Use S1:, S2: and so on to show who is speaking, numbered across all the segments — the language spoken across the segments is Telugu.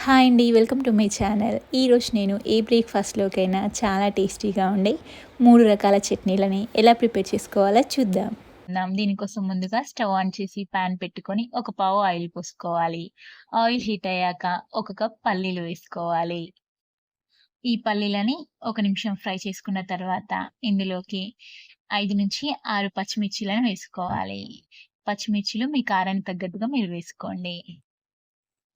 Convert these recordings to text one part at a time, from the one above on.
S1: హాయ్ అండి, వెల్కమ్ టు మై ఛానల్. ఈరోజు నేను ఏ బ్రేక్ఫాస్ట్లోకైనా చాలా టేస్టీగా ఉండే 3 రకాల చట్నీలని ఎలా ప్రిపేర్ చేసుకోవాలో చూద్దాం. దీనికోసం ముందుగా స్టవ్ ఆన్ చేసి పాన్ పెట్టుకొని ఒక పావు ఆయిల్ పోసుకోవాలి. ఆయిల్ హీట్ అయ్యాక ఒక కప్ పల్లీలు వేసుకోవాలి. ఈ పల్లీలని ఒక నిమిషం ఫ్రై చేసుకున్న తర్వాత ఇందులోకి 5-6 పచ్చిమిర్చిలను వేసుకోవాలి. పచ్చిమిర్చిలు మీ కారానికి తగ్గట్టుగా మీరు వేసుకోండి.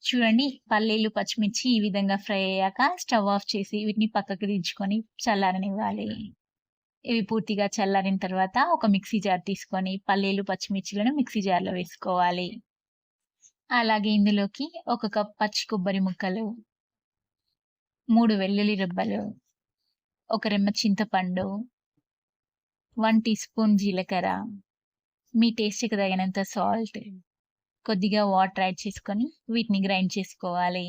S1: చూడండి, పల్లీలు, పచ్చిమిర్చి ఈ విధంగా ఫ్రై అయ్యాక స్టవ్ ఆఫ్ చేసి వీటిని పక్కకు దించుకొని చల్లారనివ్వాలి. ఇవి పూర్తిగా చల్లారిన తర్వాత ఒక మిక్సీ జార్ తీసుకొని పల్లీలు, పచ్చిమిర్చిలను మిక్సీ జార్‌లో వేసుకోవాలి. అలాగే ఇందులోకి ఒక కప్ పచ్చి కొబ్బరి ముక్కలు, 3 వెల్లుల్లి రెబ్బలు, ఒక రెమ్మ చింతపండు, 1 టీ స్పూన్ జీలకర్ర, మీ టేస్ట్‌కి తగినంత సాల్ట్, కొద్దిగా వాటర్ యాడ్ చేసుకొని వీటిని గ్రైండ్ చేసుకోవాలి.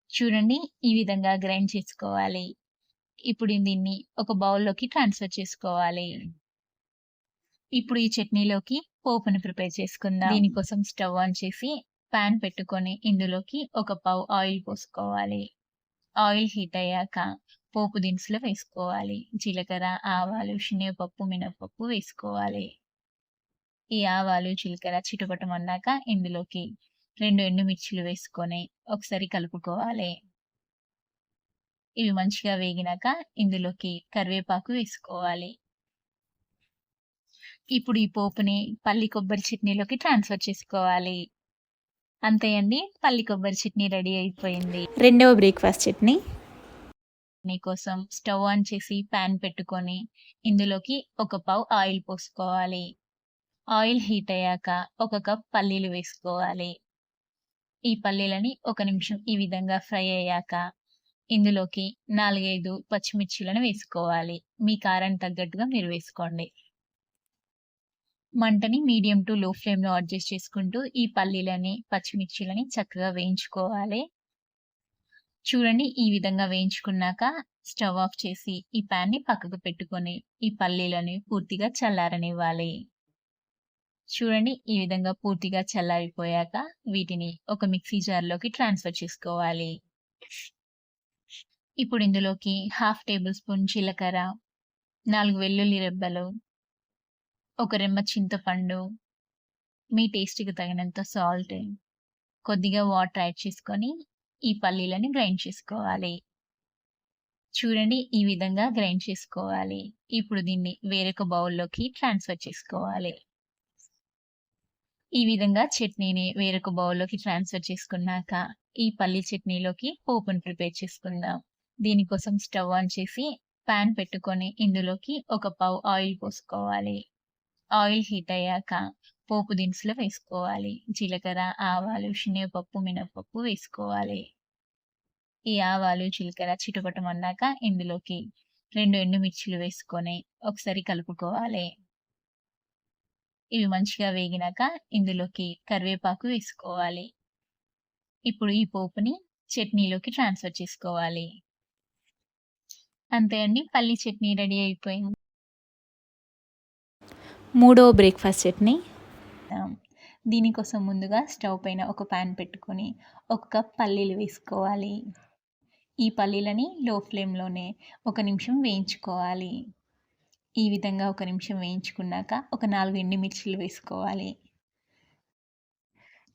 S1: చూడండి, ఈ విధంగా గ్రైండ్ చేసుకోవాలి. ఇప్పుడు దీన్ని ఒక బౌల్‌లోకి ట్రాన్స్‌ఫర్ చేసుకోవాలి. ఇప్పుడు ఈ చట్నీలోకి పోపును ప్రిపేర్ చేసుకుందాం. దీనికోసం స్టవ్ ఆన్ చేసి పాన్ పెట్టుకొని ఇందులోకి ఒక పావు ఆయిల్ పోసుకోవాలి. ఆయిల్ హీట్ అయ్యాక పోపు దినుసులు వేసుకోవాలి. జీలకర్ర, ఆవాలు, శనగపప్పు, మినపప్పు వేసుకోవాలి. ఈ ఆవాలు, జీలకర్ర చిటపటమన్నాక ఇందులోకి 2 ఎండుమిర్చిలు వేసుకొని ఒకసారి కలుపుకోవాలి. ఇవి మంచిగా వేగినాక ఇందులోకి కరివేపాకు వేసుకోవాలి. ఇప్పుడు ఈ పోపుని పల్లి కొబ్బరి చట్నీలోకి ట్రాన్స్‌ఫర్ చేసుకోవాలి. అంతే అండి, పల్లి కొబ్బరి చట్నీ రెడీ అయిపోయింది. రెండవ బ్రేక్‌ఫాస్ట్ చట్నీ కోసం స్టవ్ ఆన్ చేసి పాన్ పెట్టుకొని ఇందులోకి ఒక పావు ఆయిల్ పోసుకోవాలి. ఆయిల్ హీట్ అయ్యాక ఒక కప్ పల్లీలు వేసుకోవాలి. ఈ పల్లీలని ఒక నిమిషం ఈ విధంగా ఫ్రై అయ్యాక ఇందులోకి 4-5 పచ్చిమిర్చిలను వేసుకోవాలి. మీ కారానికి తగ్గట్టుగా మీరు వేసుకోండి. మంటని మీడియం టు లో ఫ్లేమ్‌లో అడ్జస్ట్ చేసుకుంటూ ఈ పల్లీలని, పచ్చిమిర్చిలని చక్కగా వేయించుకోవాలి. చూడండి, ఈ విధంగా వేయించుకున్నాక స్టవ్ ఆఫ్ చేసి ఈ పాన్‌ని పక్కకు పెట్టుకొని ఈ పల్లీలని పూర్తిగా చల్లారనివ్వాలి. చూడండి, ఈ విధంగా పూర్తిగా చల్లారిపోయాక వీటిని ఒక మిక్సీ జార్‌లోకి ట్రాన్స్‌ఫర్ చేసుకోవాలి. ఇప్పుడు ఇందులోకి హాఫ్ టేబుల్ స్పూన్ జీలకర్ర, 4 వెల్లుల్లి రెబ్బలు, ఒక రెమ్మ చింతపండు, మీ టేస్ట్‌కి తగినంత సాల్ట్, కొద్దిగా వాటర్ యాడ్ చేసుకొని ఈ పల్లీలని గ్రైండ్ చేసుకోవాలి. చూడండి, ఈ విధంగా గ్రైండ్ చేసుకోవాలి. ఇప్పుడు దీన్ని వేరొక బౌల్‌లోకి ట్రాన్స్‌ఫర్ చేసుకోవాలి. ఈ విధంగా చట్నీని వేరొక బౌల్‌లోకి ట్రాన్స్‌ఫర్ చేసుకున్నాక ఈ పల్లీ చట్నీలోకి పోపును ప్రిపేర్ చేసుకుందాం. దీనికోసం స్టవ్ ఆన్ చేసి పాన్ పెట్టుకొని ఇందులోకి ఒక పావు ఆయిల్ పోసుకోవాలి. ఆయిల్ హీట్ అయ్యాక పోపు దినుసులు వేసుకోవాలి. జీలకర్ర, ఆవాలు, శనగపప్పు, మినపప్పు వేసుకోవాలి. ఈ ఆవాలు, జీలకర్ర చిటపటమన్నాక ఇందులోకి 2 ఎండుమిర్చిలు వేసుకొని ఒకసారి కలుపుకోవాలి. ఇవి మంచిగా వేగినాక ఇందులోకి కరివేపాకు వేసుకోవాలి. ఇప్పుడు ఈ పోపుని చట్నీలోకి ట్రాన్స్‌ఫర్ చేసుకోవాలి. అంతే అండి, పల్లీ చట్నీ రెడీ అయిపోయింది. మూడవ బ్రేక్‌ఫాస్ట్ చట్నీ దీనికోసం ముందుగా స్టవ్ పైన ఒక పాన్ పెట్టుకొని ఒక కప్ పల్లీలు వేసుకోవాలి. ఈ పల్లీలని లో ఫ్లేమ్‌లోనే ఒక నిమిషం వేయించుకోవాలి. ఈ విధంగా ఒక నిమిషం వేయించుకున్నాక ఒక 4 ఎండుమిర్చిలు వేసుకోవాలి.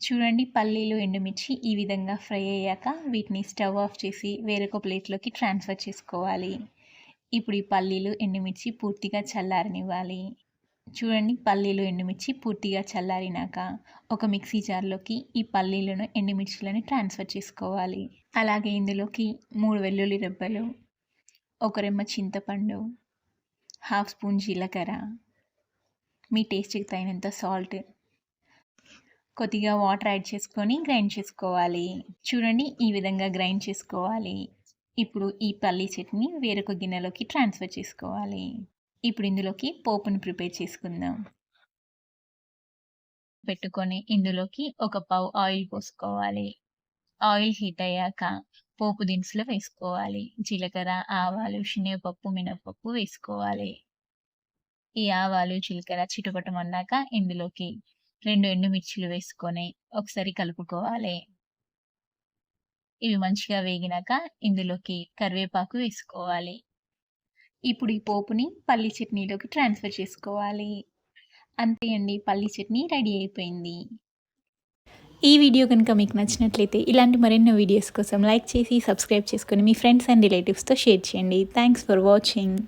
S1: చూడండి, పల్లీలు, ఎండుమిర్చి ఈ విధంగా ఫ్రై అయ్యాక వీటిని స్టవ్ ఆఫ్ చేసి వేరొక ప్లేట్‌లోకి ట్రాన్స్‌ఫర్ చేసుకోవాలి. ఇప్పుడు ఈ పల్లీలు, ఎండుమిర్చి పూర్తిగా చల్లారనివ్వాలి. చూడండి, పల్లీలు, ఎండుమిర్చి పూర్తిగా చల్లారినాక ఒక మిక్సీ జార్‌లోకి ఈ పల్లీలను, ఎండుమిర్చిలను ట్రాన్స్‌ఫర్ చేసుకోవాలి. అలాగే ఇందులోకి 3 వెల్లుల్లి రెబ్బలు, ఒక రెమ్మ చింతపండు, హాఫ్ స్పూన్ జీలకర్ర, మీ టేస్ట్‌కి తగినంత సాల్ట్, కొద్దిగా వాటర్ యాడ్ చేసుకొని గ్రైండ్ చేసుకోవాలి. చూడండి, ఈ విధంగా గ్రైండ్ చేసుకోవాలి. ఇప్పుడు ఈ పల్లీ చట్నీ వేరొక గిన్నెలోకి ట్రాన్స్‌ఫర్ చేసుకోవాలి. ఇప్పుడు ఇందులోకి పోపును ప్రిపేర్ చేసుకుందాం. పెట్టుకొని ఇందులోకి ఒక పావు ఆయిల్ పోసుకోవాలి. ఆయిల్ హీట్ అయ్యాక పోపు దినుసులు వేసుకోవాలి. జీలకర్ర, ఆవాలు, శనగపప్పు, మినపప్పు వేసుకోవాలి. ఈ ఆవాలు, జీలకర్ర చిటపటమన్నాక ఇందులోకి 2 ఎండుమిర్చిలు వేసుకొని ఒకసారి కలుపుకోవాలి. ఇవి మంచిగా వేగినాక ఇందులోకి కరివేపాకు వేసుకోవాలి. ఇప్పుడు ఈ పోపుని పల్లీ చట్నీలోకి ట్రాన్స్‌ఫర్ చేసుకోవాలి. అంతే అండి, పల్లీ చట్నీ రెడీ అయిపోయింది. ఈ వీడియో కనుక మీకు నచ్చినట్లయితే ఇలాంటి మరెన్నో వీడియోస్ కోసం లైక్ చేసి, సబ్స్క్రైబ్ చేసుకొని మీ ఫ్రెండ్స్ అండ్ రిలేటివ్స్‌తో షేర్ చేయండి. Thanks for watching.